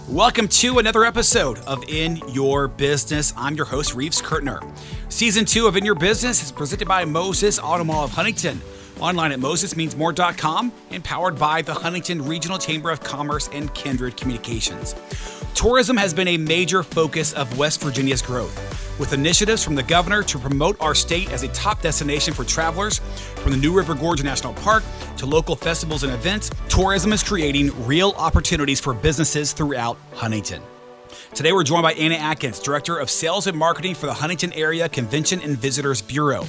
Welcome to another episode of In Your Business. I'm your host, Reeves Kurtner. Season 2 of In Your Business is presented by Moses Auto Mall of Huntington. Online at mosesmeansmore.com and powered by the Huntington Regional Chamber of Commerce and Kindred Communications. Tourism has been a major focus of West Virginia's growth, with initiatives from the governor to promote our state as a top destination for travelers. From the New River Gorge National Park to local festivals and events, tourism is creating real opportunities for businesses throughout Huntington. Today we're joined by Anna Adkins, Director of Sales and Marketing for the Huntington Area Convention and Visitors Bureau.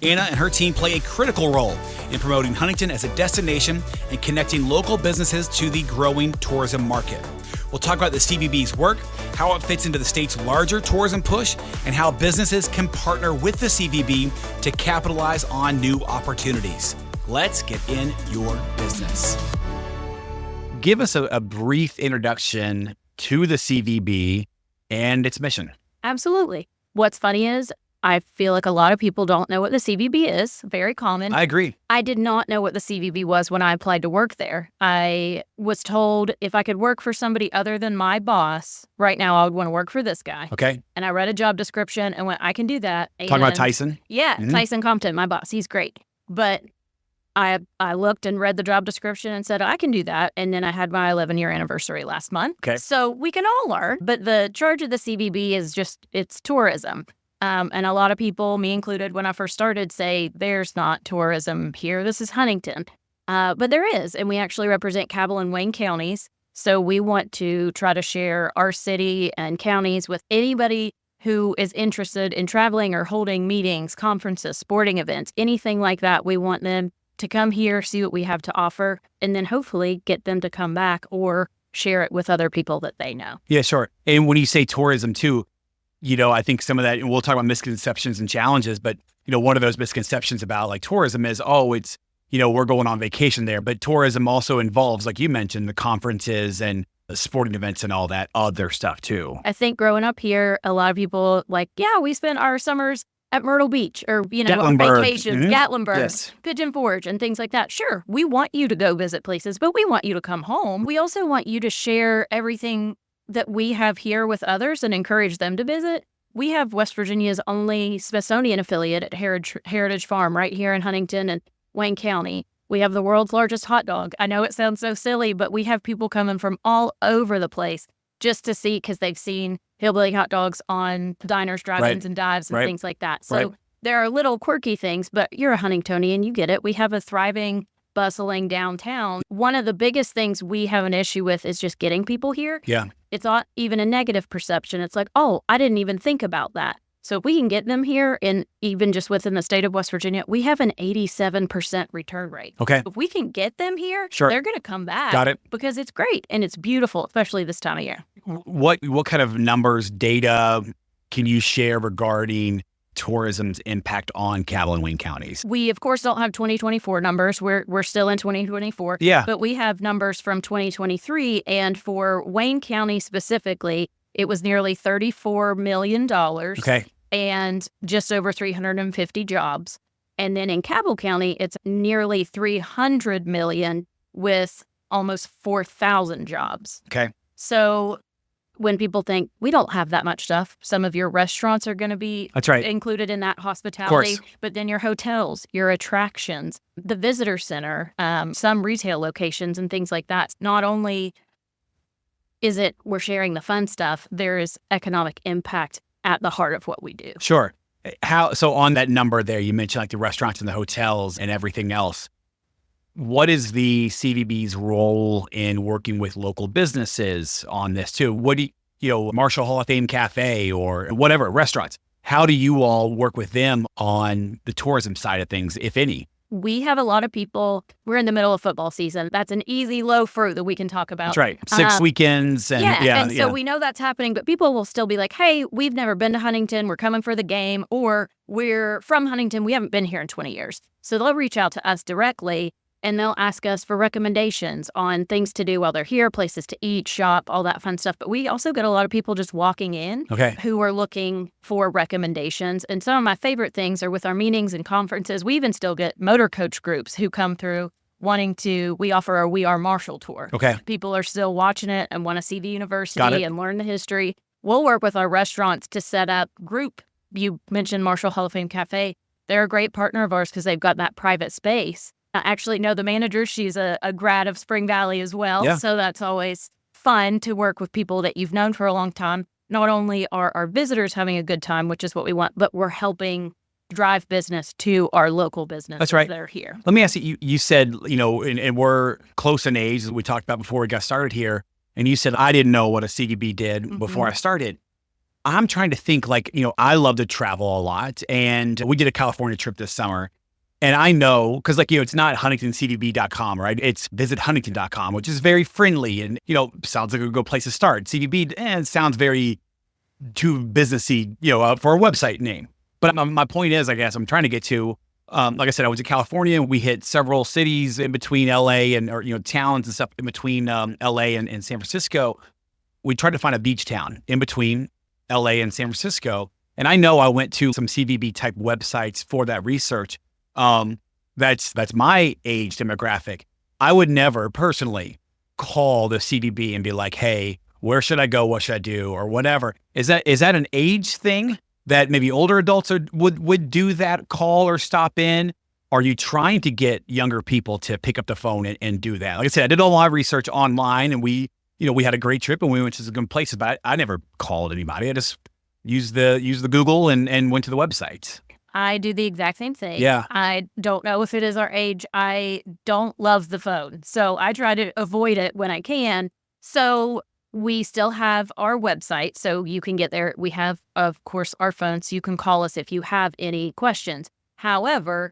Anna and her team play a critical role in promoting Huntington as a destination and connecting local businesses to the growing tourism market. We'll talk about the CVB's work, how it fits into the state's larger tourism push, and how businesses can partner with the CVB to capitalize on new opportunities. Let's get in your business. Give us a brief introduction to the CVB and its mission. Absolutely. What's funny is I feel like a lot of people don't know what the CVB is. Very common. I agree. I did not know what the CVB was when I applied to work there. I was told if I could work for somebody other than my boss, right now I would want to work for this guy. Okay. And I read a job description and went, I can do that. Talking about Tyson? Yeah, Tyson Compton, my boss. He's great. But I looked and read the job description and said, I can do that. And then I had my 11-year anniversary last month. Okay. So we can all learn. But the charge of the CVB is just, it's tourism. And a lot of people, me included, when I first started, say there's not tourism here. This is Huntington. But there is. And we actually represent Cabell and Wayne counties. So we want to try to share our city and counties with anybody who is interested in traveling or holding meetings, conferences, sporting events, anything like that. We want them to come here, see what we have to offer, and then hopefully get them to come back or share it with other people that they know. Yeah, sure. And when you say tourism too, I think some of that, and we'll talk about misconceptions and challenges, but, one of those misconceptions about like tourism is, it's, we're going on vacation there. But tourism also involves, like you mentioned, the conferences and the sporting events and all that other stuff too. I think growing up here, a lot of people we spent our summers at Myrtle Beach or, Gatlinburg. Vacations, Gatlinburg, Yes. Pigeon Forge and things like that. Sure, we want you to go visit places, but we want you to come home. We also want you to share everything that we have here with others and encourage them to visit. We have West Virginia's only Smithsonian affiliate at Heritage Farm right here in Huntington and Wayne County. We have the world's largest hot dog. I know it sounds so silly, but we have people coming from all over the place just to see because they've seen hillbilly hot dogs on diners, drive-ins, and dives and things like that. So there are little quirky things, but you're a Huntingtonian, you get it. We have a thriving, bustling downtown. One of the biggest things we have an issue with is just getting people here. Yeah. It's not even a negative perception. It's like, oh, I didn't even think about that. So if we can get them here, and even just within the state of West Virginia, we have an 87% return rate. Okay. If we can get them here, Sure. they're going to come back. Got it. Because it's great and it's beautiful, especially this time of year. What kind of numbers, data can you share regarding tourism's impact on Cabell and Wayne counties? We, of course, don't have 2024 numbers. We're still in 2024. Yeah. But we have numbers from 2023. And for Wayne County specifically, it was nearly $34 million. Okay. And just over 350 jobs. And then in Cabell County, it's nearly $300 million with almost 4,000 jobs. Okay. So when people think we don't have that much stuff, some of your restaurants are going to be included in that hospitality, but then your hotels, your attractions, the visitor center, some retail locations and things like that. Not only is it we're sharing the fun stuff, there is economic impact at the heart of what we do. Sure. So on that number there, you mentioned like the restaurants and the hotels and everything else. What is the CVB's role in working with local businesses on this too? What do Marshall Hall of Fame Cafe or whatever, restaurants, how do you all work with them on the tourism side of things, if any? We have a lot of people, we're in the middle of football season. That's an easy low fruit that we can talk about. That's right. 6 weekends. And so we know that's happening, but people will still be like, hey, we've never been to Huntington. We're coming for the game, or we're from Huntington. We haven't been here in 20 years. So they'll reach out to us directly and they'll ask us for recommendations on things to do while they're here, places to eat, shop, all that fun stuff. But we also get a lot of people just walking in who are looking for recommendations. And some of my favorite things are with our meetings and conferences. We even still get motor coach groups who come through we offer a We Are Marshall tour. Okay. People are still watching it and want to see the university Got it. and learn the history. We'll work with our restaurants to set up group. You mentioned Marshall Hall of Fame Cafe. They're a great partner of ours because they've got that private space. I actually know the manager. She's a grad of Spring Valley as well. Yeah. So that's always fun to work with people that you've known for a long time. Not only are our visitors having a good time, which is what we want, but we're helping drive business to our local businesses. That's right. That are here. Let me ask you, you said, and we're close in age, as we talked about before we got started here, and you said, I didn't know what a CVB did before I started. I'm trying to think I love to travel a lot, and we did a California trip this summer. And I know, because it's not HuntingtonCVB.com, right? It's visithuntington.com, which is very friendly and, sounds like a good place to start. CVB sounds very too businessy, for a website name. But my point is, I guess I'm trying to get to, like I said, I was in California and we hit several cities in between LA or towns and stuff in between LA and San Francisco. We tried to find a beach town in between LA and San Francisco. And I know I went to some CVB type websites for that research. That's my age demographic. I would never personally call the CVB and be like, hey, where should I go? What should I do? Or whatever. Is that an age thing that maybe older adults would do that call or stop in? Are you trying to get younger people to pick up the phone and do that? Like I said, I did a lot of research online and we had a great trip and we went to some good places, but I never called anybody. I just used the Google and went to the website. I do the exact same thing. Yeah. I don't know if it is our age. I don't love the phone. So I try to avoid it when I can. So we still have our website. So you can get there. We have, of course, our phone. So you can call us if you have any questions. However,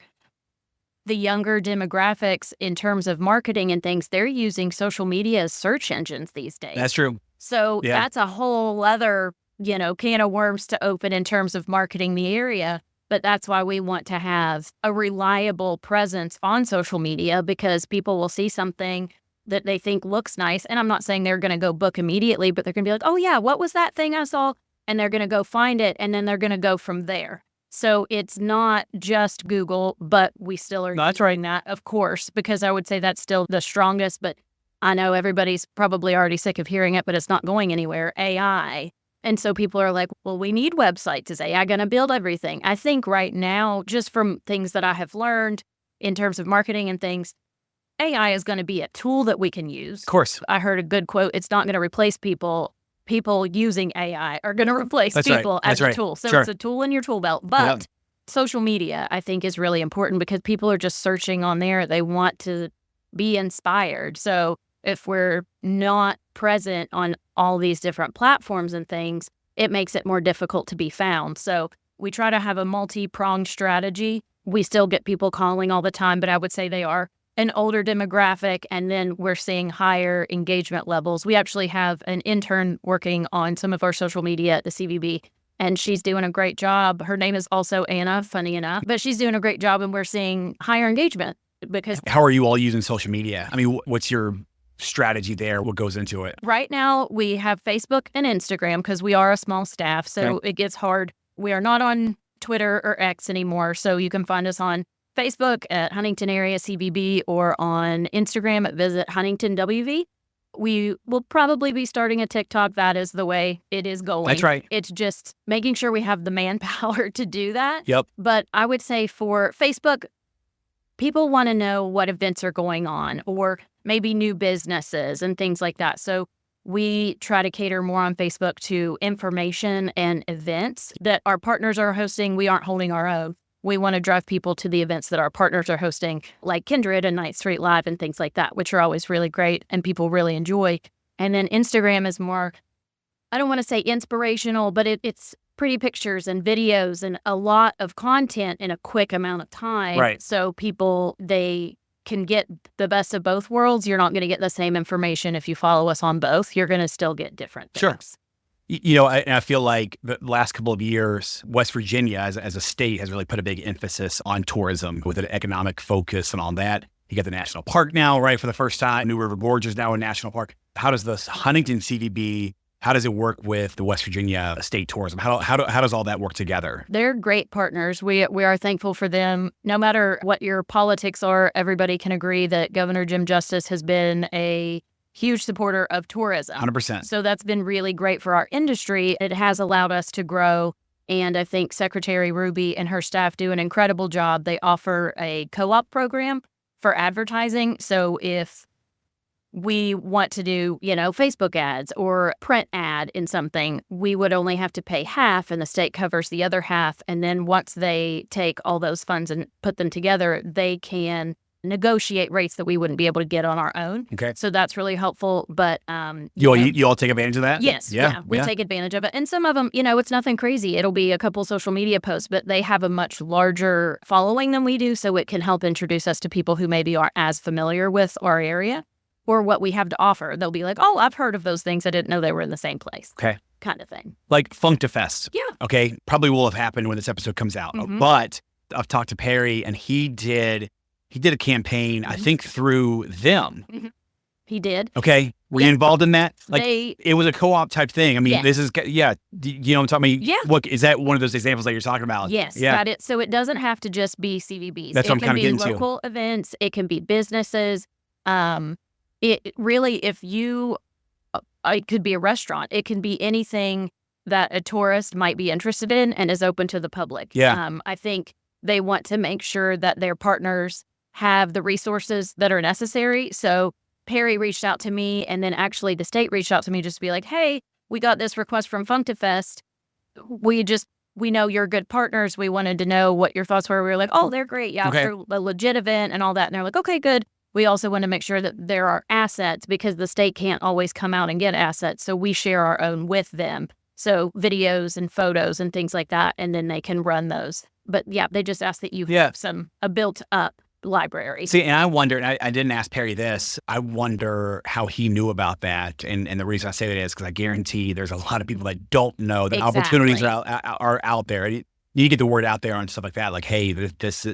the younger demographics in terms of marketing and things, they're using social media as search engines these days. That's true. So that's a whole other, can of worms to open in terms of marketing the area. But that's why we want to have a reliable presence on social media, because people will see something that they think looks nice. And I'm not saying they're going to go book immediately, but they're going to be like, oh, yeah, what was that thing I saw? And they're going to go find it. And then they're going to go from there. So it's not just Google, but we still are using that, of course, because I would say that's still the strongest. But I know everybody's probably already sick of hearing it, but it's not going anywhere. AI. And so people are like, well, we need websites. Is AI going to build everything? I think right now, just from things that I have learned in terms of marketing and things, AI is going to be a tool that we can use. Of course. I heard a good quote. It's not going to replace people. People using AI are going to replace people as a tool. So it's a tool in your tool belt. But social media, I think, is really important because people are just searching on there. They want to be inspired. So if we're not present on all these different platforms and things, it makes it more difficult to be found. So we try to have a multi-pronged strategy. We still get people calling all the time, but I would say they are an older demographic, and then we're seeing higher engagement levels. We actually have an intern working on some of our social media at the CVB, and she's doing a great job. Her name is also Anna, funny enough, but she's doing a great job, and we're seeing higher engagement because... How are you all using social media? I mean, what's your strategy there? What goes into it? Right now, we have Facebook and Instagram because we are a small staff, so it gets hard. We are not on Twitter or X anymore, so you can find us on Facebook at Huntington Area CVB or on Instagram at Visit Huntington WV. We will probably be starting a TikTok. That is the way it is going. That's right. It's just making sure we have the manpower to do that. Yep. But I would say for Facebook, people want to know what events are going on or maybe new businesses and things like that. So we try to cater more on Facebook to information and events that our partners are hosting. We aren't holding our own. We want to drive people to the events that our partners are hosting, like Kindred and Ninth Street Live and things like that, which are always really great and people really enjoy. And then Instagram is more, I don't want to say inspirational, but it's pretty pictures and videos and a lot of content in a quick amount of time. Right. So people, they can get the best of both worlds. You're not going to get the same information if you follow us on both. You're going to still get different things. Sure. I feel like the last couple of years, West Virginia as a state has really put a big emphasis on tourism with an economic focus and all that. You got the national park now, right, for the first time. New River Gorge is now a national park. How does the Huntington CVB how does it work with the West Virginia State Tourism? How does all that work together? They're great partners. We are thankful for them. No matter what your politics are, everybody can agree that Governor Jim Justice has been a huge supporter of tourism. 100%. So that's been really great for our industry. It has allowed us to grow. And I think Secretary Ruby and her staff do an incredible job. They offer a co-op program for advertising. So if we want to do, Facebook ads or print ad in something, we would only have to pay half and the state covers the other half. And then once they take all those funds and put them together, they can negotiate rates that we wouldn't be able to get on our own. Okay. So that's really helpful. But you all take advantage of that? Yes. Yeah. We take advantage of it. And some of them, it's nothing crazy. It'll be a couple social media posts, but they have a much larger following than we do. So it can help introduce us to people who maybe aren't as familiar with our area or what we have to offer. They'll be like, oh, I've heard of those things. I didn't know they were in the same place. Okay. Kind of thing. Like Funkfest. Yeah. Okay. Probably will have happened when this episode comes out. Mm-hmm. But I've talked to Perry and he did a campaign, I think, through them. Mm-hmm. He did. Okay. Were you involved in that? Like, it was a co-op type thing. I mean, this is, you know what I'm talking about? Yeah. What, is that one of those examples that you're talking about? Yes. Yeah. Got it. So it doesn't have to just be CVBs. That's what I'm kind of getting to. It can be local events. It can be businesses. It really, it could be a restaurant. It can be anything that a tourist might be interested in and is open to the public. Yeah. I think they want to make sure that their partners have the resources that are necessary. So Perry reached out to me, and then actually the state reached out to me just to be like, hey, we got this request from Funkfest. We know you're good partners. We wanted to know what your thoughts were. We were like, oh, they're great. Yeah, okay. They're a legit event and all that. And they're like, okay, good. We also want to make sure that there are assets because the state can't always come out and get assets. So we share our own with them. So videos and photos and things like that. And then they can run those. But yeah, they just ask that you have a built up library. See, and I wonder, and I didn't ask Perry this, I wonder how he knew about that. And the reason I say that is because I guarantee there's a lot of people that don't know that opportunities are out there. You need to get the word out there on stuff like that. Like, hey, this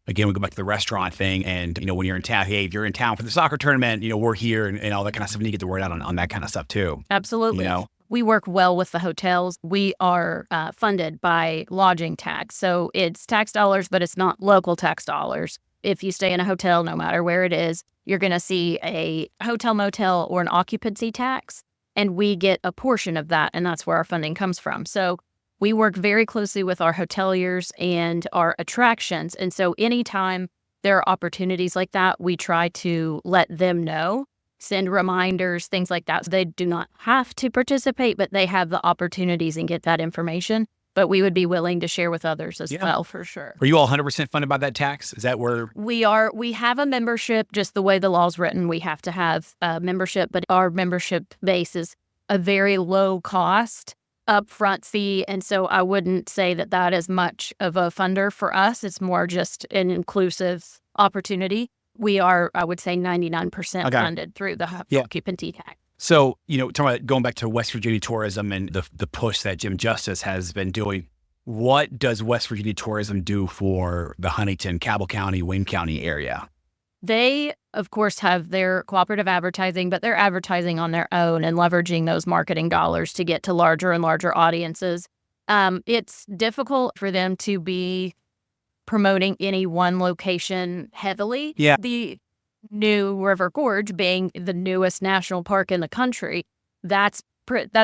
again, we go back to the restaurant thing. And, when you're in town, hey, if you're in town for the soccer tournament, we're here and all that kind of stuff. You need to get the word out on that kind of stuff too. Absolutely. We work well with the hotels. We are funded by lodging tax. So it's tax dollars, but it's not local tax dollars. If you stay in a hotel, no matter where it is, you're going to see a hotel, motel, or an occupancy tax. And we get a portion of that. And that's where our funding comes from. So we work very closely with our hoteliers and our attractions. And so anytime there are opportunities like that, we try to let them know. Send reminders, things like that. So they do not have to participate, but they have the opportunities and get that information. But we would be willing to share with others as well, for sure. Are you all 100% funded by that tax? Is that where? We are. We have a membership, just the way the law's written. We have to have a membership, but our membership base is a very low cost upfront fee. And so I wouldn't say that that is much of a funder for us. It's more just an inclusive opportunity. We are, I would say, 99% funded through the occupancy tax. So, talking about going back to West Virginia tourism and the push that Jim Justice has been doing, what does West Virginia tourism do for the Huntington, Cabell County, Wayne County area? They, of course, have their cooperative advertising, but they're advertising on their own and leveraging those marketing dollars to get to larger and larger audiences. It's difficult for them to be promoting any one location heavily. Yeah. The new River Gorge being the newest national park in the country, that's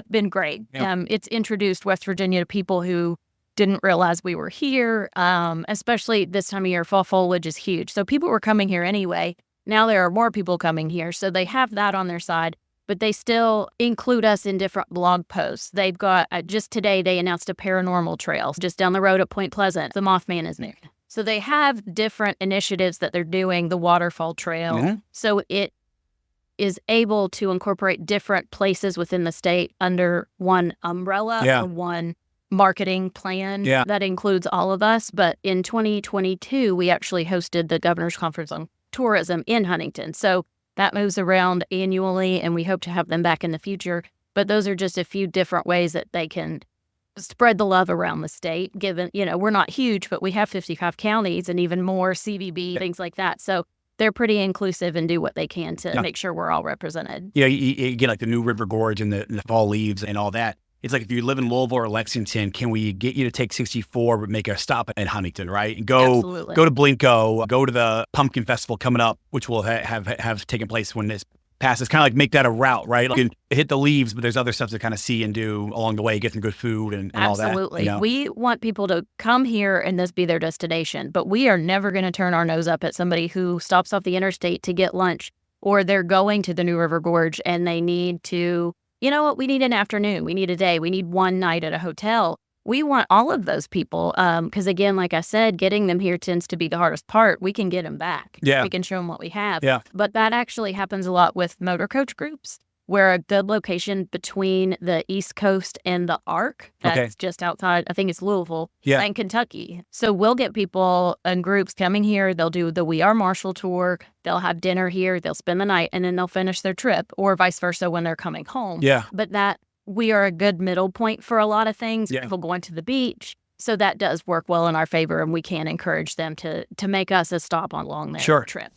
been great. Yep. It's introduced West Virginia to people who didn't realize we were here, especially this time of year. Fall foliage is huge. So people were coming here anyway. Now there are more people coming here. So they have that on their side, but they still include us in different blog posts. They've got, just today, they announced a paranormal trail just down the road at Point Pleasant. The Mothman is new. So they have different initiatives that they're doing, the Waterfall Trail. Mm-hmm. So it is able to incorporate different places within the state under one umbrella or one marketing plan that includes all of us. But in 2022, we actually hosted the Governor's Conference on Tourism in Huntington. So that moves around annually, and we hope to have them back in the future. But those are just a few different ways that they can spread the love around the state, given, we're not huge, but we have 55 counties and even more CVB, things like that. So they're pretty inclusive and do what they can to Yeah. make sure we're all represented. You get like the New River Gorge and the fall leaves and all that. It's like if you live in Louisville or Lexington, can we get you to take 64 but make a stop at Huntington, right? And go to Blinko, go to the Pumpkin Festival coming up, which will have taken place when this passes. Kind of like make that a route, right? Like you can hit the leaves, but there's other stuff to kind of see and do along the way, get some good food and all that. Absolutely. We want people to come here and this be their destination, but we are never going to turn our nose up at somebody who stops off the interstate to get lunch, or they're going to the New River Gorge and they need to, you know what, we need an afternoon, we need a day, we need one night at a hotel. We want all of those people because, again, like I said, getting them here tends to be the hardest part. We can get them back. Yeah. We can show them what we have. Yeah. But that actually happens a lot with motor coach groups. We're a good location between the East Coast and the Arc. That's just outside, I think it's Louisville and Kentucky. So we'll get people and groups coming here. They'll do the We Are Marshall tour. They'll have dinner here. They'll spend the night, and then they'll finish their trip, or vice versa when they're coming home. Yeah. But that we are a good middle point for a lot of things. Yeah. People going to the beach. So that does work well in our favor, and we can encourage them to make us a stop along their trip.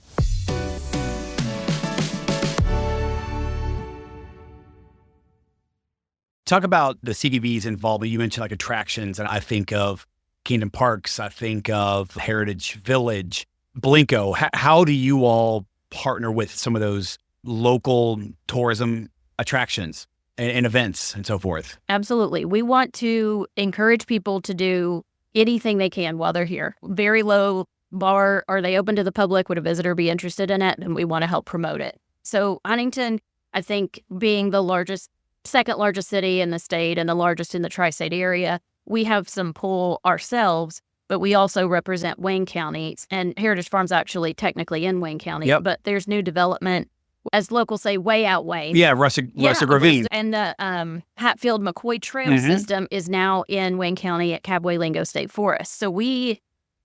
Talk about the CVB's involvement. You mentioned like attractions, and I think of Kingdom Parks. I think of Heritage Village, Blinko. How do you all partner with some of those local tourism attractions and events and so forth? Absolutely. We want to encourage people to do anything they can while they're here. Very low bar. Are they open to the public? Would a visitor be interested in it? And we want to help promote it. So Huntington, I think, being the second largest city in the state and the largest in the tri-state area, we have some pull ourselves, but we also represent Wayne County, and Heritage Farm's actually technically in Wayne County, but there's new development, as locals say, way out Wayne. Yeah, Rustic Ravine. And the Hatfield-McCoy Trail system is now in Wayne County at Cabway-Lingo State Forest. So we,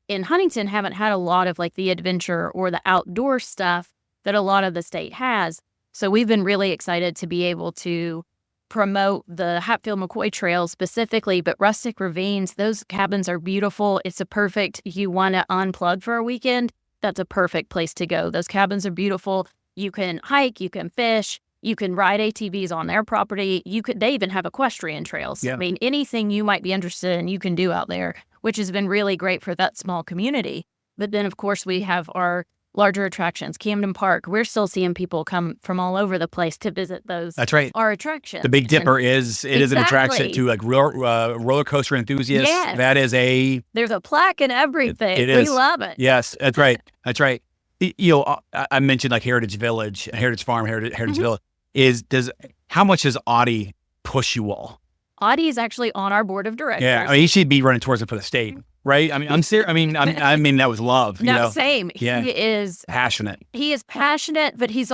in Huntington, haven't had a lot of like the adventure or the outdoor stuff that a lot of the state has. So we've been really excited to be able to promote the Hatfield-McCoy Trail specifically, but Rustic Ravines, those cabins are beautiful. It's a perfect, you want to unplug for a weekend, that's a perfect place to go. Those cabins are beautiful. You can hike, you can fish, you can ride ATVs on their property. They even have equestrian trails. Yeah. I mean, anything you might be interested in, you can do out there, which has been really great for that small community. But then, of course, we have our larger attractions. Camden Park, we're still seeing people come from all over the place to visit those. That's right. Our attractions. The Big Dipper is an attraction to like roller coaster enthusiasts. Yes. That is there's a plaque and everything. It is. We love it. Yes, that's right. That's right. I mentioned like Heritage Village, Heritage Farm, Heritage Village. How much does Audie push you all? Audie is actually on our board of directors. Yeah, I mean, he should be running towards it for the state, right? I mean, I'm serious. I mean, that was love. No, same. Yeah. He is passionate. He is passionate, but he's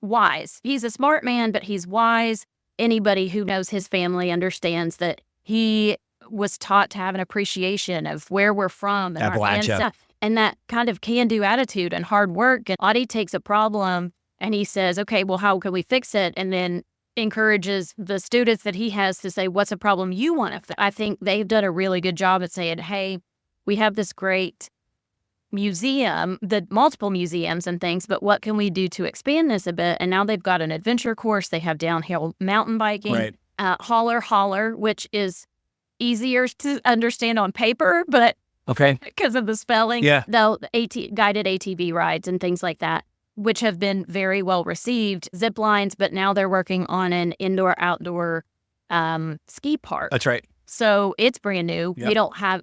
wise. He's a smart man, but he's wise. Anybody who knows his family understands that he was taught to have an appreciation of where we're from and our ancestors, and that kind of can-do attitude and hard work. And Audie takes a problem and he says, okay, well, how can we fix it? And then encourages the students that he has to say, what's a problem you want to fix? I think they've done a really good job at saying, hey, we have this great museum, the multiple museums and things, but what can we do to expand this a bit? And now they've got an adventure course. They have downhill mountain biking, holler, which is easier to understand on paper, but because of the spelling, though, guided ATV rides and things like that, which have been very well received, zip lines, but now they're working on an indoor-outdoor ski park. That's right. So it's brand new. Yep. We don't have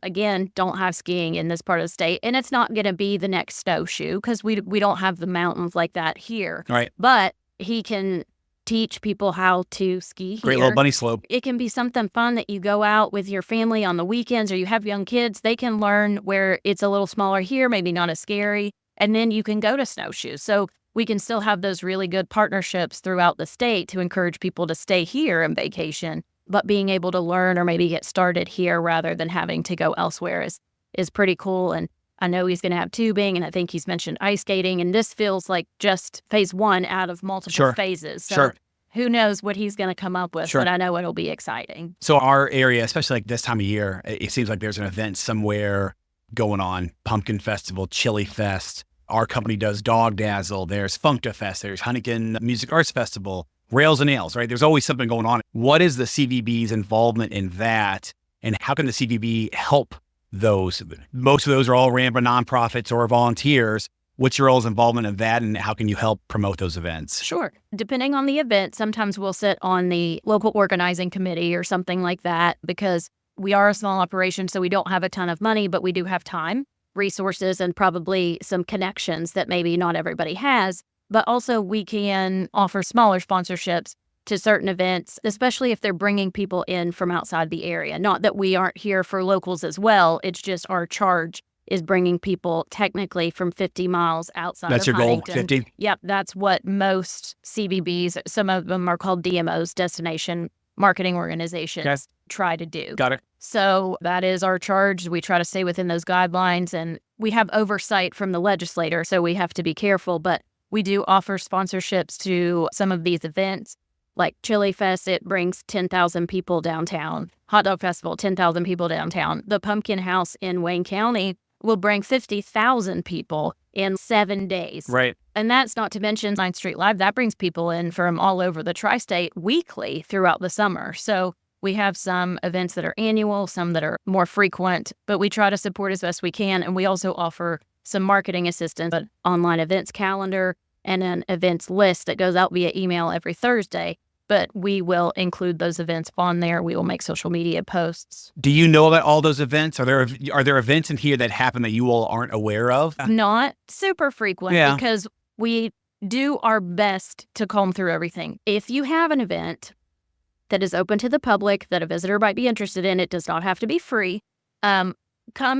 skiing in this part of the state, and it's not going to be the next snowshoe because we don't have the mountains like that here. Right. But he can teach people how to ski here. Great little bunny slope. It can be something fun that you go out with your family on the weekends, or you have young kids. They can learn where it's a little smaller here, maybe not as scary, and then you can go to snowshoes. So we can still have those really good partnerships throughout the state to encourage people to stay here and vacation, but being able to learn or maybe get started here rather than having to go elsewhere is pretty cool. And I know he's going to have tubing, and I think he's mentioned ice skating, and this feels like just phase one out of multiple phases. So who knows what he's going to come up with, but I know it'll be exciting. So our area, especially like this time of year, it seems like there's an event somewhere going on, Pumpkin Festival, Chili Fest, Our company does Dog Dazzle. There's Funkta-Fest. There's Huntington Music Arts Festival, Rails and Nails, right? There's always something going on. What is the CVB's involvement in that? And how can the CVB help those? Most of those are all ran by nonprofits or volunteers. What's your all's involvement in that, and how can you help promote those events? Sure. Depending on the event, sometimes we'll sit on the local organizing committee or something like that, because we are a small operation, so we don't have a ton of money, but we do have time, resources, and probably some connections that maybe not everybody has. But also we can offer smaller sponsorships to certain events, especially if they're bringing people in from outside the area. Not that we aren't here for locals as well. It's just our charge is bringing people technically from 50 miles outside That's of your Huntington. goal, 50? Yep, that's what most CVBs, some of them are called DMOs, Destination Marketing Organizations, try to do. Got it. So that is our charge. We try to stay within those guidelines, and we have oversight from the legislator, so we have to be careful. But we do offer sponsorships to some of these events. Like Chili Fest, it brings 10,000 people downtown. Hot Dog Festival, 10,000 people downtown. The Pumpkin House in Wayne County will bring 50,000 people in 7 days. Right. And that's not to mention 9th Street Live. That brings people in from all over the tri-state weekly throughout the summer. So we have some events that are annual, some that are more frequent, but we try to support as best we can. And we also offer some marketing assistance, an online events calendar, and an events list that goes out via email every Thursday. But we will include those events on there. We will make social media posts. Do you know about all those events? Are there events in here that happen that you all aren't aware of? Not super frequent, because we do our best to comb through everything. If you have an event that is open to the public that a visitor might be interested in, it does not have to be free. Come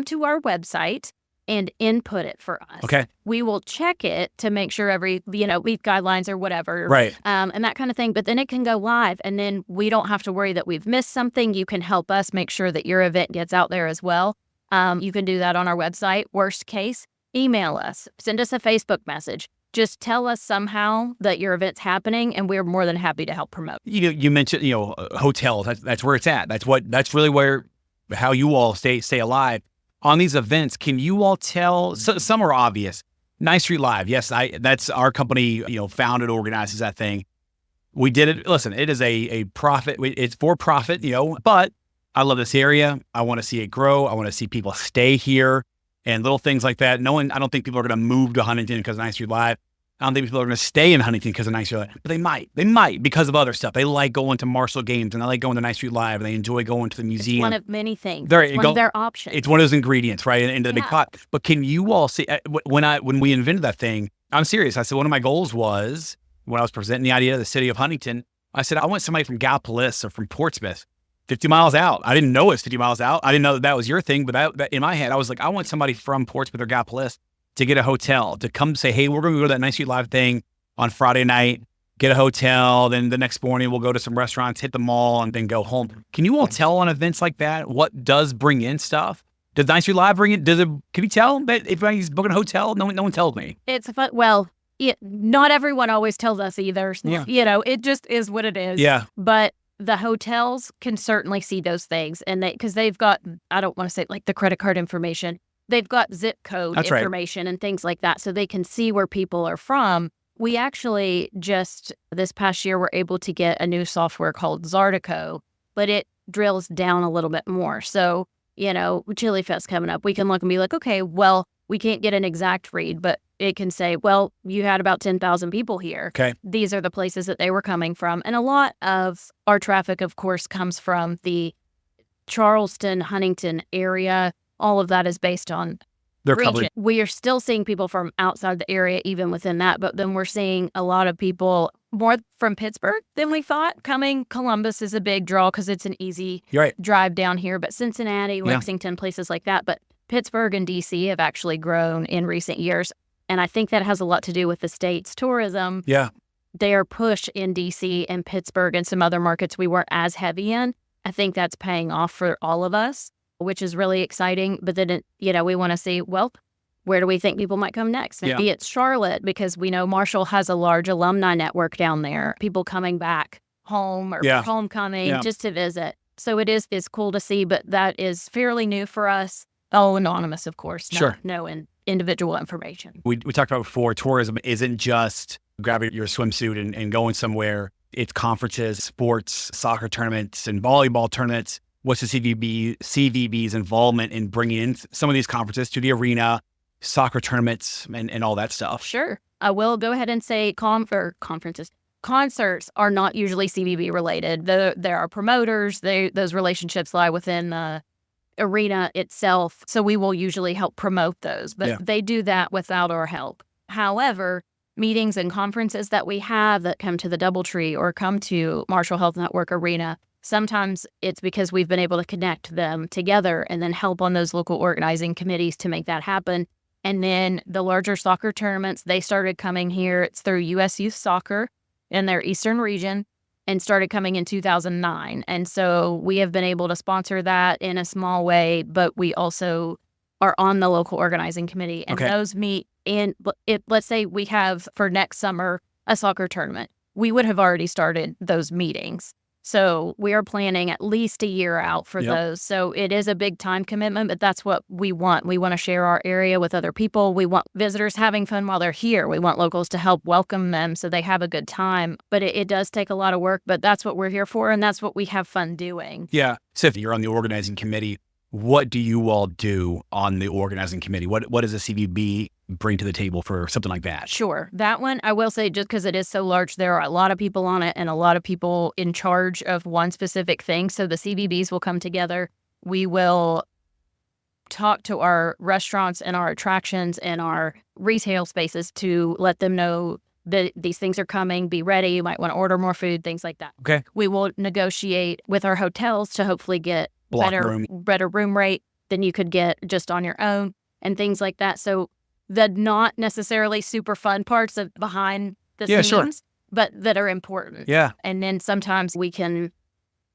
to our website and input it for us. Okay. We will check it to make sure we've guidelines or whatever. Right. And that kind of thing. But then it can go live, and then we don't have to worry that we've missed something. You can help us make sure that your event gets out there as well. You can do that on our website. Worst case, email us, send us a Facebook message. Just tell us somehow that your event's happening, and we're more than happy to help promote. You mentioned, hotels. That's where it's at. That's really how you all stay alive. On these events, can you all tell? Some are obvious. 9th Street Live, yes, that's our company. Founded, organizes that thing. We did it. Listen, it is a profit. It's for profit. But I love this area. I want to see it grow. I want to see people stay here and little things like that. I don't think people are going to move to Huntington because of 9th Street Live. I don't think people are going to stay in Huntington because of 9th Street Live, but they might. They might because of other stuff. They like going to Marshall games, and they like going to 9th Street Live, and they enjoy going to the museum. It's one of many things. It's one of their options. It's one of those ingredients, right, into the big pot. But can you all see, when we invented that thing, I'm serious. I said one of my goals was, when I was presenting the idea to the city of Huntington, I said, I want somebody from Gallipolis or from Portsmouth, 50 miles out. I didn't know it was 50 miles out. I didn't know that was your thing, but that in my head, I was like, I want somebody from Portsmouth or Gallipolis to get a hotel, to come say, hey, we're going to go to that 9th Street Live thing on Friday night, get a hotel, then the next morning we'll go to some restaurants, hit the mall, and then go home. Can you all tell on events like that what does bring in stuff? Does 9th Street Live bring it? Can you tell that if he's booking a hotel? No one tells me. It's fun. Well, not everyone always tells us either. Yeah. It just is what it is. Yeah. But the hotels can certainly see those things, and because they've got, I don't want to say like the credit card information, they've got zip code information and things like that, so they can see where people are from. We actually just this past year were able to get a new software called Zartico, but it drills down a little bit more. So, Chili Fest coming up, we can look and be like, okay, well, we can't get an exact read, but it can say, well, you had about 10,000 people here. Okay. These are the places that they were coming from. And a lot of our traffic, of course, comes from the Charleston, Huntington area. All of that is based on They're region. covered. We are still seeing people from outside the area, even within that, but then we're seeing a lot of people more from Pittsburgh than we thought coming. Columbus is a big draw because it's an easy drive down here, but Cincinnati, Lexington, places like that. But Pittsburgh and D.C. have actually grown in recent years, and I think that has a lot to do with the state's tourism. Yeah. Their push in D.C. and Pittsburgh and some other markets we weren't as heavy in. I think that's paying off for all of us, which is really exciting. But then, we want to see, well, where do we think people might come next? Maybe it's Charlotte, because we know Marshall has a large alumni network down there. People coming back home or for homecoming just to visit. So it's cool to see, but that is fairly new for us. Oh, anonymous, of course. Sure. No individual information. We talked about before, tourism isn't just grabbing your swimsuit and going somewhere. It's conferences, sports, soccer tournaments, and volleyball tournaments. What's the CVB's involvement in bringing in some of these conferences to the arena, soccer tournaments, and all that stuff? Sure. I will go ahead and say conferences. Concerts are not usually CVB related. There are promoters. Those relationships lie within the arena itself. So we will usually help promote those, but they do that without our help. However, meetings and conferences that we have that come to the DoubleTree or come to Marshall Health Network Arena, sometimes it's because we've been able to connect them together and then help on those local organizing committees to make that happen. And then the larger soccer tournaments, they started coming here. It's through U.S. Youth Soccer in their Eastern region and started coming in 2009. And so we have been able to sponsor that in a small way, but we also are on the local organizing committee. And those meet in, let's say we have for next summer a soccer tournament. We would have already started those meetings. So we are planning at least a year out for those. So it is a big time commitment, but that's what we want. We want to share our area with other people. We want visitors having fun while they're here. We want locals to help welcome them so they have a good time. But it does take a lot of work, but that's what we're here for, and that's what we have fun doing. Yeah. So if you're on the organizing committee, what do you all do on the organizing committee? What does the CVB bring to the table for something like that? Sure. That one, I will say, just because it is so large, there are a lot of people on it and a lot of people in charge of one specific thing. So the CVBs will come together. We will talk to our restaurants and our attractions and our retail spaces to let them know that these things are coming, be ready. You might want to order more food, things like that. Okay. We will negotiate with our hotels to hopefully get better room rate than you could get just on your own and things like that. So the not necessarily super fun parts of behind the scenes, but that are important. Yeah. And then sometimes we can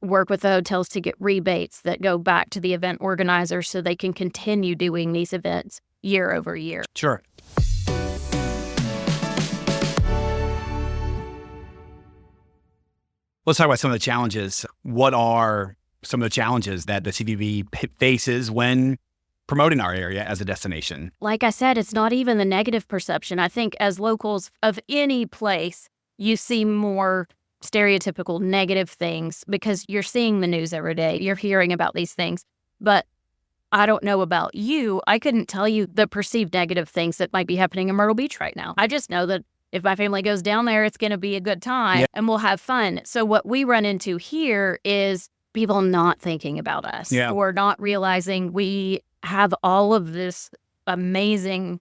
work with the hotels to get rebates that go back to the event organizers so they can continue doing these events year over year. Sure. Let's talk about some of the challenges. What are some of the challenges that the CVB faces when promoting our area as a destination? Like I said, it's not even the negative perception. I think as locals of any place, you see more stereotypical negative things because you're seeing the news every day. You're hearing about these things. But I don't know about you. I couldn't tell you the perceived negative things that might be happening in Myrtle Beach right now. I just know that if my family goes down there, it's going to be a good time and we'll have fun. So what we run into here is people not thinking about us or not realizing we have all of this amazing,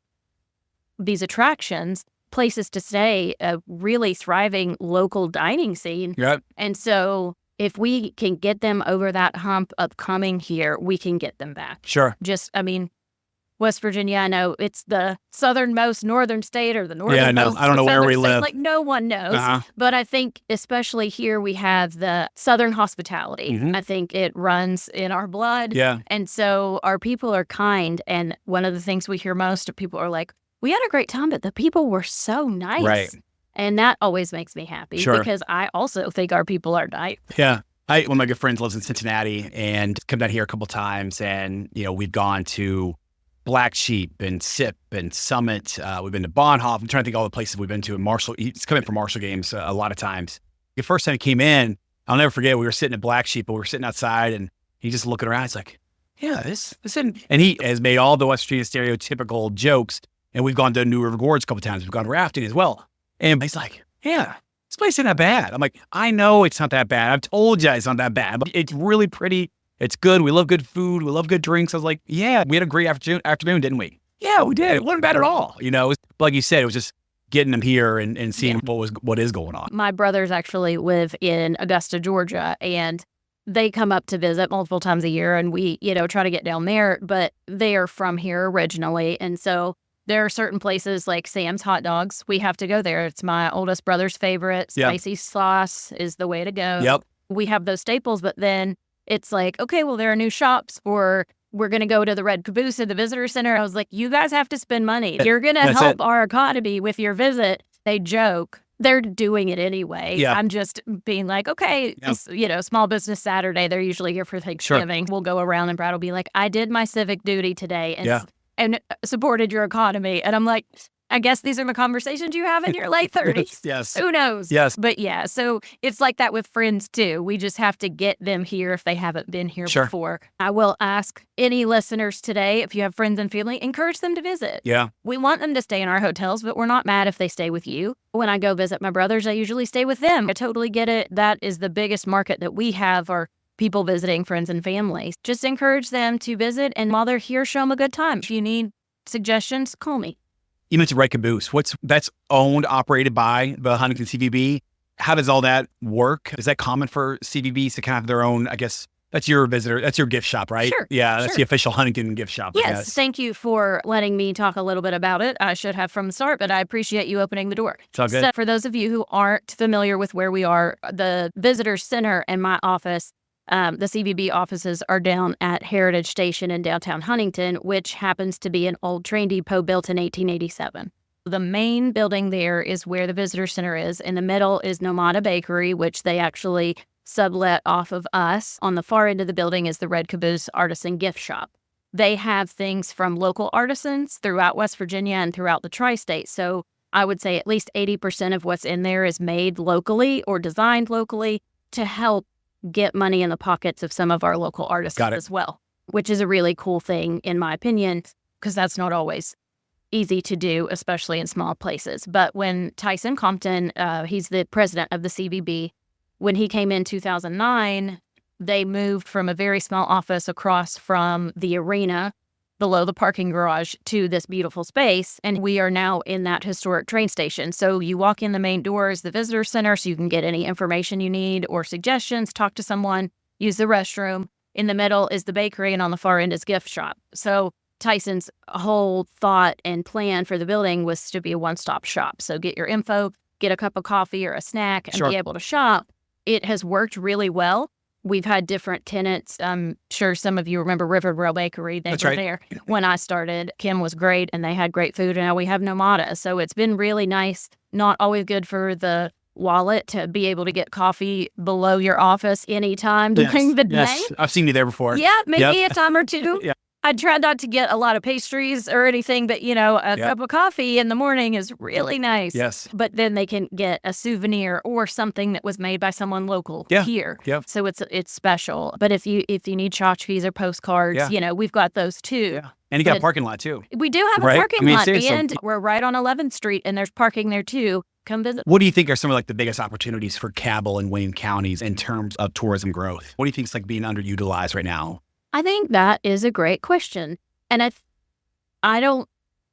these attractions, places to stay, a really thriving local dining scene. Yep. And so if we can get them over that hump of coming here, we can get them back. Sure. West Virginia, I know it's the southernmost northern state or the northernmost. Yeah, I know. I don't know where we live. Like no one knows. But I think especially here we have the southern hospitality. I think it runs in our blood. Yeah. And so our people are kind. And one of the things we hear most of people are like, we had a great time, but the people were so nice. Right. And that always makes me happy because I also think our people are nice. Yeah. One of my good friends lives in Cincinnati and come down here a couple times. And, we've gone to Black Sheep and Sip and Summit. We've been to Bonhoff. I'm trying to think of all the places we've been to in Marshall. He's come in for Marshall games a lot of times. The first time he came in, I'll never forget, we were sitting at Black Sheep, but we were sitting outside and he's just looking around. He's like, yeah, this isn't. And he has made all the West Virginia stereotypical jokes. And we've gone to New River Gorge a couple times. We've gone rafting as well. And he's like, yeah, this place isn't that bad. I'm like, I know it's not that bad. I've told you it's not that bad, but it's really pretty. It's good. We love good food. We love good drinks. I was like, yeah, we had a great afternoon, didn't we? Yeah, we did. It wasn't bad at all. Like you said, it was just getting them here and seeing what is going on. My brothers actually live in Augusta, Georgia, and they come up to visit multiple times a year, and we, try to get down there, but they are from here originally. And so there are certain places like Sam's Hot Dogs. We have to go there. It's my oldest brother's favorite. Spicy sauce is the way to go. Yep. We have those staples, but then it's like, okay, well, there are new shops, or we're going to go to the Red Caboose at the visitor center. I was like, you guys have to spend money. You're going to help our economy with your visit. They joke. They're doing it anyway. Yeah. I'm just being like, okay, Small Business Saturday. They're usually here for Thanksgiving. We'll go around and Brad will be like, I did my civic duty today. And and supported your economy. And I'm like, I guess these are the conversations you have in your late 30s. Yes. Who knows? Yes. But yeah, so it's like that with friends too. We just have to get them here if they haven't been here Sure. before. I will ask any listeners today, if you have friends and family, encourage them to visit. Yeah. We want them to stay in our hotels, but we're not mad if they stay with you. When I go visit my brothers, I usually stay with them. I totally get it. That is the biggest market that we have, are people visiting friends and families. Just encourage them to visit, and while they're here, show them a good time. If you need suggestions, call me. You mentioned Right Caboose. That's owned, operated by the Huntington CVB. How does all that work? Is that common for CVBs to kind of have their own, I guess, that's your visitor, that's your gift shop, right? Sure. Yeah, that's the official Huntington gift shop. Yes, thank you for letting me talk a little bit about it. I should have from the start, but I appreciate you opening the door. It's all good. So for those of you who aren't familiar with where we are, the Visitor Center and my office, the CVB offices are down at Heritage Station in downtown Huntington, which happens to be an old train depot built in 1887. The main building there is where the Visitor Center is. In the middle is Nomada Bakery, which they actually sublet off of us. On the far end of the building is the Red Caboose Artisan Gift Shop. They have things from local artisans throughout West Virginia and throughout the tri-state. So I would say at least 80% of what's in there is made locally or designed locally to help get money in the pockets of some of our local artisans as well, which is a really cool thing, in my opinion, because that's not always easy to do, especially in small places. But when Tyson Compton, he's the president of the CVB, when he came in 2009, they moved from a very small office across from the arena below the parking garage to this beautiful space. And we are now in that historic train station. So you walk in the main door is the visitor center, so you can get any information you need or suggestions, talk to someone, use the restroom. In the middle is the bakery, and on the far end is gift shop. So Tyson's whole thought and plan for the building was to be a one-stop shop. So get your info, get a cup of coffee or a snack, and be able to shop. It has worked really well. We've had different tenants. I'm sure some of you remember Riverville Bakery. They were there when I started. Kim was great, and they had great food. And now we have Nomada. So it's been really nice. Not always good for the wallet to be able to get coffee below your office anytime during the day. Yes, I've seen you there before. Yeah, maybe a time or two. Yeah. I try not to get a lot of pastries or anything, but, a cup of coffee in the morning is really nice. Yes. But then they can get a souvenir or something that was made by someone local here. Yeah. So it's special. But if you need tchotchkes or postcards, we've got those too. Yeah. And you got a parking lot too. We do have a parking lot, and we're right on 11th Street, and there's parking there too. Come visit. What do you think are some of the biggest opportunities for Cabell and Wayne counties in terms of tourism growth? What do you think is being underutilized right now? I think that is a great question. And I don't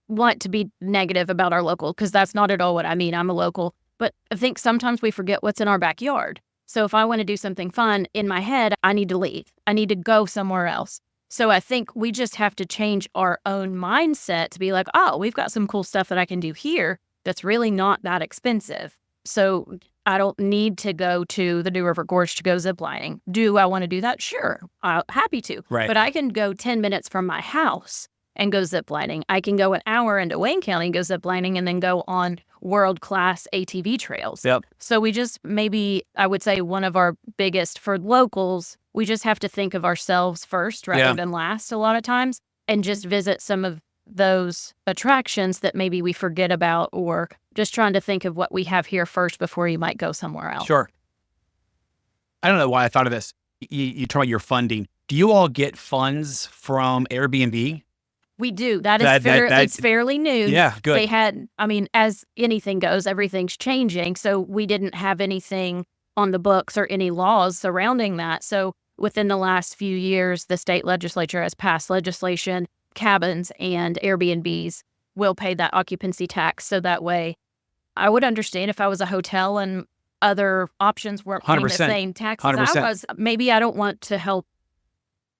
want to be negative about our local, because that's not at all what I mean. I'm a local. But I think sometimes we forget what's in our backyard. So if I want to do something fun in my head, I need to leave. I need to go somewhere else. So I think we just have to change our own mindset to be like, oh, we've got some cool stuff that I can do here that's really not that expensive. So I don't need to go to the New River Gorge to go ziplining. Do I want to do that? Sure. I'm happy to. Right. But I can go 10 minutes from my house and go ziplining. I can go an hour into Wayne County and go ziplining, and then go on world-class ATV trails. Yep. So we just, maybe I would say one of our biggest for locals, we just have to think of ourselves first rather than last a lot of times, and just visit some of those attractions that maybe we forget about, or just trying to think of what we have here first before you might go somewhere else. Sure. I don't know why I thought of this. You talk about your funding. Do you all get funds from Airbnb? We do. It's fairly new. Yeah, good. They had, as anything goes, everything's changing. So we didn't have anything on the books or any laws surrounding that. So within the last few years, the state legislature has passed legislation. Cabins and Airbnbs will pay that occupancy tax. So that way, I would understand if I was a hotel and other options weren't paying the same tax as I was. Maybe I don't want to help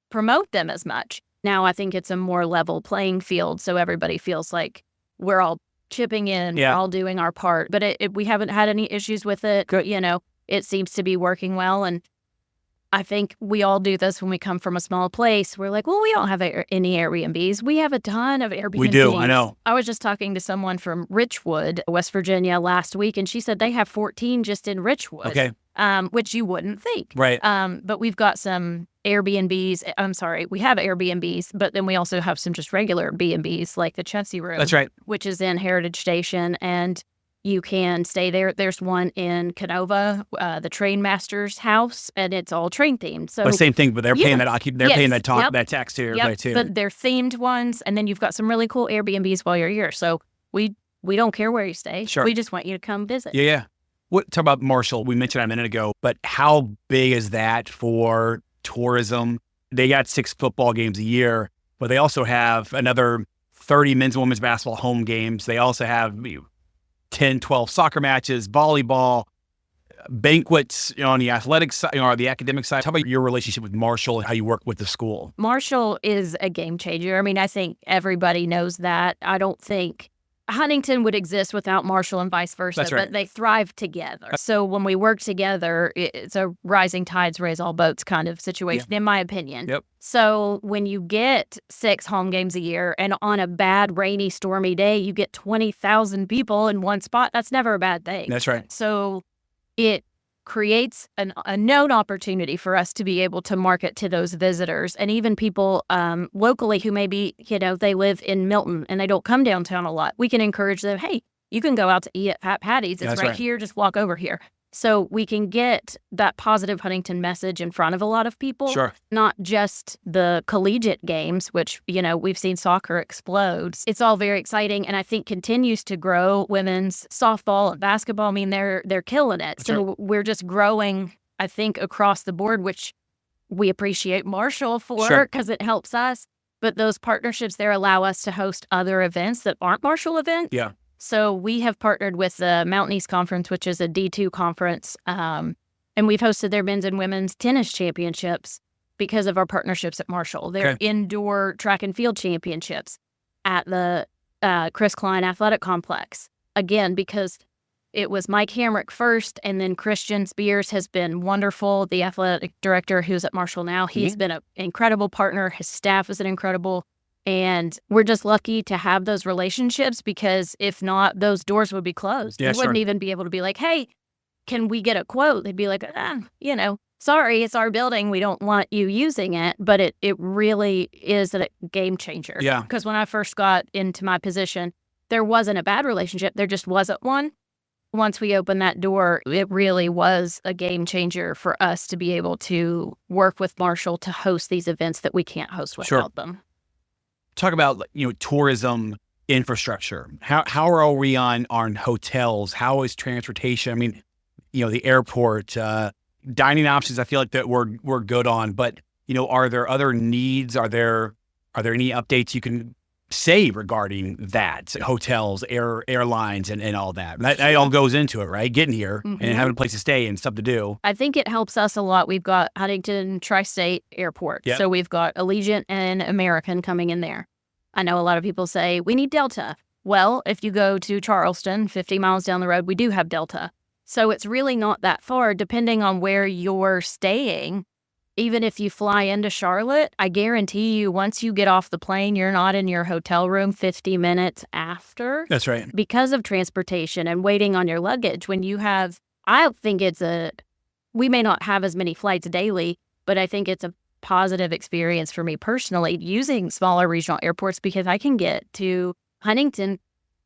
promote them as much. Now I think it's a more level playing field, so everybody feels like we're all chipping in, we're all doing our part. But we haven't had any issues with it. Good. It seems to be working well, and I think we all do this when we come from a small place. We're like, well, we don't have any Airbnbs. We have a ton of Airbnbs. We do, I know. I was just talking to someone from Richwood, West Virginia last week, and she said they have 14 just in Richwood. Okay. which you wouldn't think. Right. But we've got some Airbnbs. I'm sorry, we have Airbnbs, but then we also have some just regular B&Bs like the Chelsea Room. That's right. Which is in Heritage Station, and you can stay there. There's one in Canova, the Train Master's house, and it's all train themed. So But same thing, but they're paying that. They're paying that that tax to everybody too. But they're themed ones, and then you've got some really cool Airbnbs while you're here. So we don't care where you stay. Sure. We just want you to come visit. Yeah. Talk about Marshall. We mentioned that a minute ago, but how big is that for tourism? They got 6 football games a year, but they also have another 30 men's and women's basketball home games. They also have 10, 12 soccer matches, volleyball, banquets on the athletic side, or the academic side. How about your relationship with Marshall and how you work with the school? Marshall is a game changer. I mean, I think everybody knows that. I don't think Huntington would exist without Marshall and vice versa, That's right. But they thrive together. So when we work together, it's a rising tides raise all boats kind of situation, in my opinion. Yep. So when you get 6 home games a year and on a bad, rainy, stormy day, you get 20,000 people in one spot, that's never a bad thing. That's right. So it creates a known opportunity for us to be able to market to those visitors, and even people locally who maybe, they live in Milton and they don't come downtown a lot. We can encourage them, hey, you can go out to eat at Pat Patty's. It's right here. Just walk over here. So we can get that positive Huntington message in front of a lot of people. Sure. Not just the collegiate games, which, we've seen soccer explode. It's all very exciting, and I think continues to grow. Women's softball and basketball, I mean, they're killing it. So we're just growing, I think, across the board, which we appreciate Marshall for because it helps us. But those partnerships there allow us to host other events that aren't Marshall events. Yeah. So we have partnered with the Mountain East Conference, which is a D2 conference, and we've hosted their men's and women's tennis championships because of our partnerships at Marshall. Their indoor track and field championships at the Chris Klein Athletic Complex. Again, because it was Mike Hamrick first, and then Christian Spears has been wonderful, the athletic director who's at Marshall now. He's been an incredible partner. His staff is an incredible. And we're just lucky to have those relationships, because if not, those doors would be closed. Yeah, we wouldn't even be able to be like, hey, can we get a quote? They'd be like, sorry, it's our building. We don't want you using it. But it really is a game changer. Yeah. Because when I first got into my position, there wasn't a bad relationship. There just wasn't one. Once we opened that door, it really was a game changer for us to be able to work with Marshall to host these events that we can't host without them. Talk about tourism infrastructure. How are we on hotels? How is transportation? I mean, the airport, dining options. I feel like that we're good on. But are there other needs? Are there any updates you can say regarding that? Hotels, airlines, and all that. That all goes into it, right? Getting here and having a place to stay and stuff to do. I think it helps us a lot. We've got Huntington Tri-State Airport. Yep. So we've got Allegiant and American coming in there. I know a lot of people say, we need Delta. Well, if you go to Charleston, 50 miles down the road, we do have Delta. So it's really not that far, depending on where you're staying. Even if you fly into Charlotte, I guarantee you, once you get off the plane, you're not in your hotel room 50 minutes after. That's right. Because of transportation and waiting on your luggage. When you have, I think we may not have as many flights daily, but I think it's a positive experience for me personally using smaller regional airports, because I can get to Huntington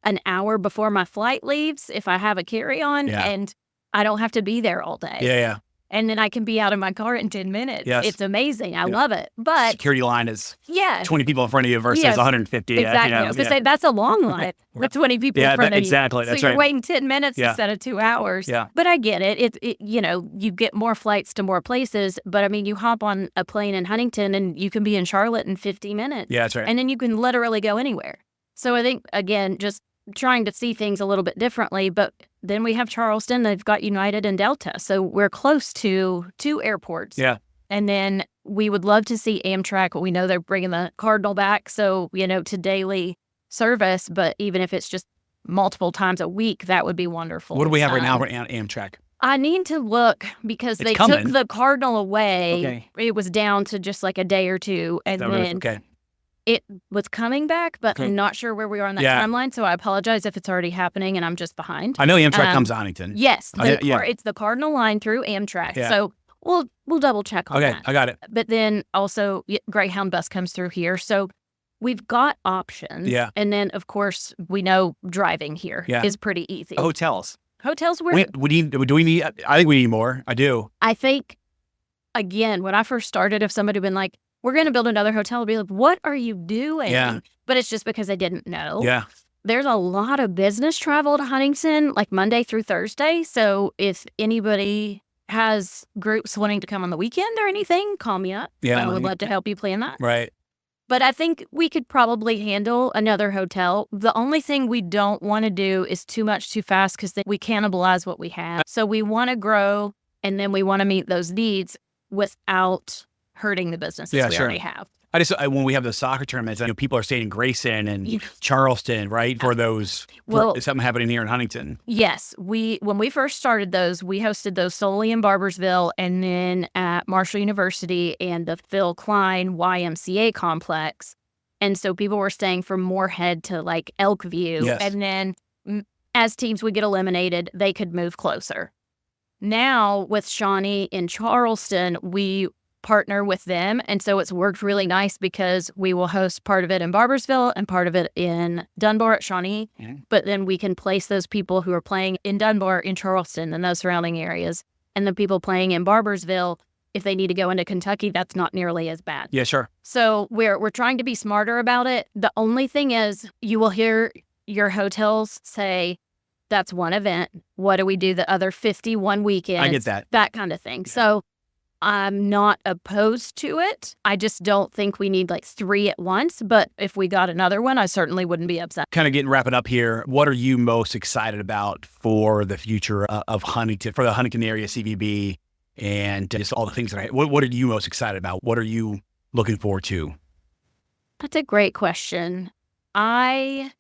an hour before my flight leaves if I have a carry-on, and I don't have to be there all day. Yeah. And then I can be out of my car in 10 minutes. Yes. It's amazing. I love it. But security line is 20 people in front of you versus 150. Exactly. I was going to say, that's a long line with 20 people in front of you. Exactly. That's so right. You're waiting 10 minutes instead of 2 hours. Yeah. But I get it. You get more flights to more places. But I mean, you hop on a plane in Huntington and you can be in Charlotte in 50 minutes. Yeah, that's right. And then you can literally go anywhere. So I think, again, just trying to see things a little bit differently. But then we have Charleston. They've got United and Delta. So we're close to 2 airports. Yeah. And then we would love to see Amtrak. We know they're bringing the Cardinal back. So, to daily service. But even if it's just multiple times a week, that would be wonderful. What do we have right now for Amtrak? I need to look, because they took the Cardinal away. Okay. It was down to just like a day or two. And then It was coming back, but Okay. I'm not sure where we are on that Yeah. timeline. So I apologize if it's already happening and I'm just behind. I know Amtrak comes to Huntington. Yes, Yeah. it's the Cardinal line through Amtrak. Yeah. So we'll double check on Okay, that. I got it. But then also Greyhound bus comes through here. So we've got options. Yeah. And then, of course, we know driving here is pretty easy. Hotels. Hotels, Do we need? I think we need more. I do. I think, again, when I first started, if somebody had been like, we're going to build another hotel, I'd be like, what are you doing? Yeah. But it's just because I didn't know. Yeah. There's a lot of business travel to Huntington, like Monday through Thursday. So if anybody has groups wanting to come on the weekend or anything, call me up. Yeah. I would love to help you plan that. Right. But I think we could probably handle another hotel. The only thing we don't want to do is too much too fast because then we cannibalize what we have. So we want to grow and then we want to meet those needs without hurting the businesses we already have. When we have the soccer tournaments, I know people are staying in Grayson and Charleston, right? For those, is something happening here in Huntington? Yes. When we first started those, we hosted those solely in Barbersville and then at Marshall University and the Phil Klein YMCA complex. And so people were staying from Moorhead to like Elkview. Yes. And then as teams would get eliminated, they could move closer. Now with Shawnee in Charleston, we partner with them. And so it's worked really nice because we will host part of it in Barbersville and part of it in Dunbar at Shawnee. Mm-hmm. But then we can place those people who are playing in Dunbar in Charleston and those surrounding areas. And the people playing in Barbersville, if they need to go into Kentucky, that's not nearly as bad. Yeah, sure. So we're trying to be smarter about it. The only thing is you will hear your hotels say, that's one event. What do we do the other 51 weekends? I get that. That kind of thing. Yeah. So I'm not opposed to it. I just don't think we need like 3 at once. But if we got another one, I certainly wouldn't be upset. Kind of wrapping up here. What are you most excited about for the future of Huntington, for the Huntington area CVB, and just all the things that what are you most excited about? What are you looking forward to? That's a great question. I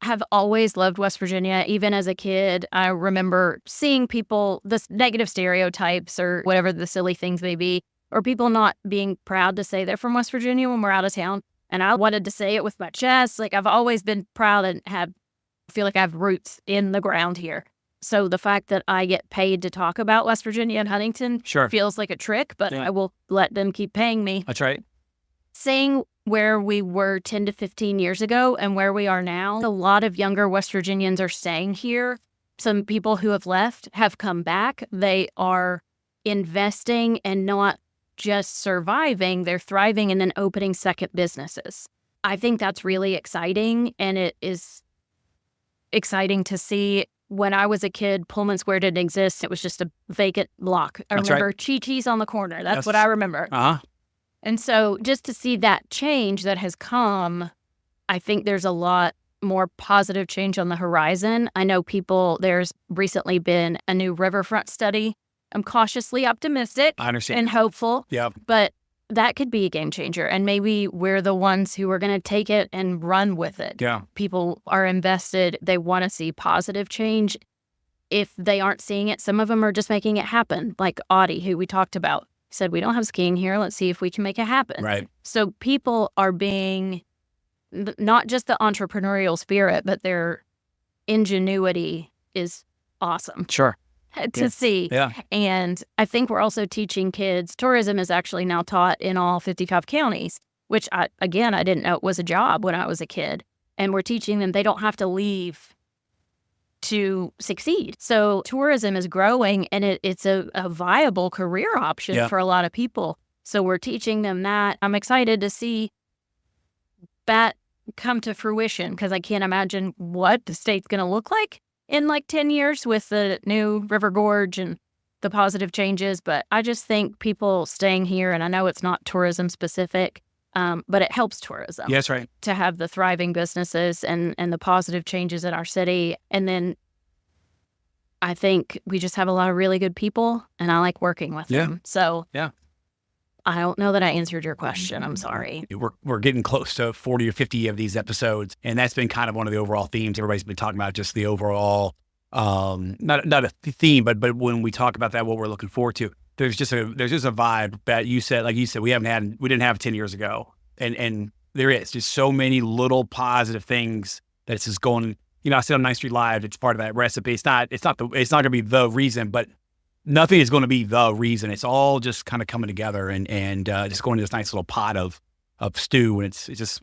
have always loved West Virginia. Even as a kid, I remember seeing people, the negative stereotypes or whatever the silly things may be, or people not being proud to say they're from West Virginia when we're out of town. And I wanted to say it with my chest. Like I've always been proud and feel like I have roots in the ground here. So the fact that I get paid to talk about West Virginia and Huntington feels like a trick, but I will let them keep paying me. That's right. Saying where we were 10 to 15 years ago and where we are now, a lot of younger West Virginians are staying here. Some people who have left have come back. They are investing and not just surviving, they're thriving and then opening second businesses. I think that's really exciting, and it is exciting to see. When I was a kid, Pullman Square didn't exist. It was just a vacant block. I remember Chi-Chi's on the corner. That's what I remember. Uh-huh. And so just to see that change that has come, I think there's a lot more positive change on the horizon. I know there's recently been a new riverfront study. I'm cautiously optimistic. I understand. And hopeful. Yeah. But that could be a game changer. And maybe we're the ones who are going to take it and run with it. Yeah. People are invested. They want to see positive change. If they aren't seeing it, some of them are just making it happen. Like Audie, who we talked about. Said, we don't have skiing here. Let's see if we can make it happen. Right. So people are being not just the entrepreneurial spirit, but their ingenuity is awesome. Sure. To see. Yeah. And I think we're also teaching kids. Tourism is actually now taught in all 55 counties, which I didn't know it was a job when I was a kid. And we're teaching them they don't have to leave to succeed. So tourism is growing, and it's a viable career option for a lot of people. So we're teaching them that. I'm excited to see that come to fruition because I can't imagine what the state's going to look like in like 10 years with the new River Gorge and the positive changes. But I just think people staying here, and I know it's not tourism specific, but it helps tourism. Yeah, that's right. To have the thriving businesses and the positive changes in our city. And then I think we just have a lot of really good people, and I like working with them. So I don't know that I answered your question. I'm sorry. We're getting close to 40 or 50 of these episodes, and that's been kind of one of the overall themes. Everybody's been talking about just the overall, not a theme, but when we talk about that, what we're looking forward to. There's just a vibe that you said, we didn't have 10 years ago, and There is just so many little positive things that's just going. I said on 9th Street Live, it's part of that recipe. It's not going to be the reason, but nothing is going to be the reason. It's all just kind of coming together and just going to this nice little pot of stew, and it's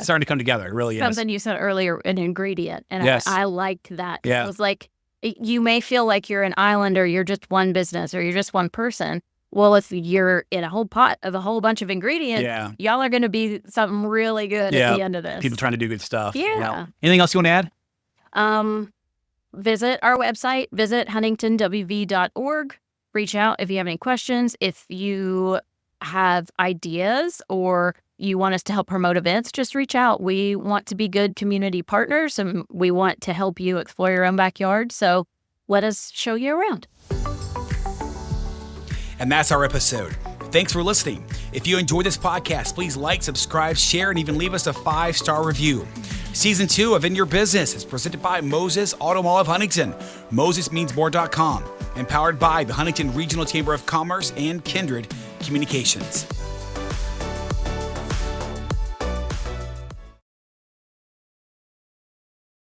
starting to come together. It really is. Something you said earlier, an ingredient, and yes. I liked that. Yeah. It was like, you may feel like you're an island, or you're just one business, or you're just one person. Well, if you're in a whole pot of a whole bunch of ingredients, y'all are going to be something really good at the end of this. People trying to do good stuff. Yeah. Anything else you want to add? Visit our website, visit huntingtonwv.org. Reach out if you have any questions. If you have ideas or you want us to help promote events, just reach out. We want to be good community partners, and we want to help you explore your own backyard. So let us show you around. And that's our episode. Thanks for listening. If you enjoyed this podcast, please like, subscribe, share, and even leave us a 5-star review. Season 2 of In Your Business is presented by Moses Auto Mall of Huntington, MosesMeansMore.com, and powered by the Huntington Regional Chamber of Commerce and Kindred Communications.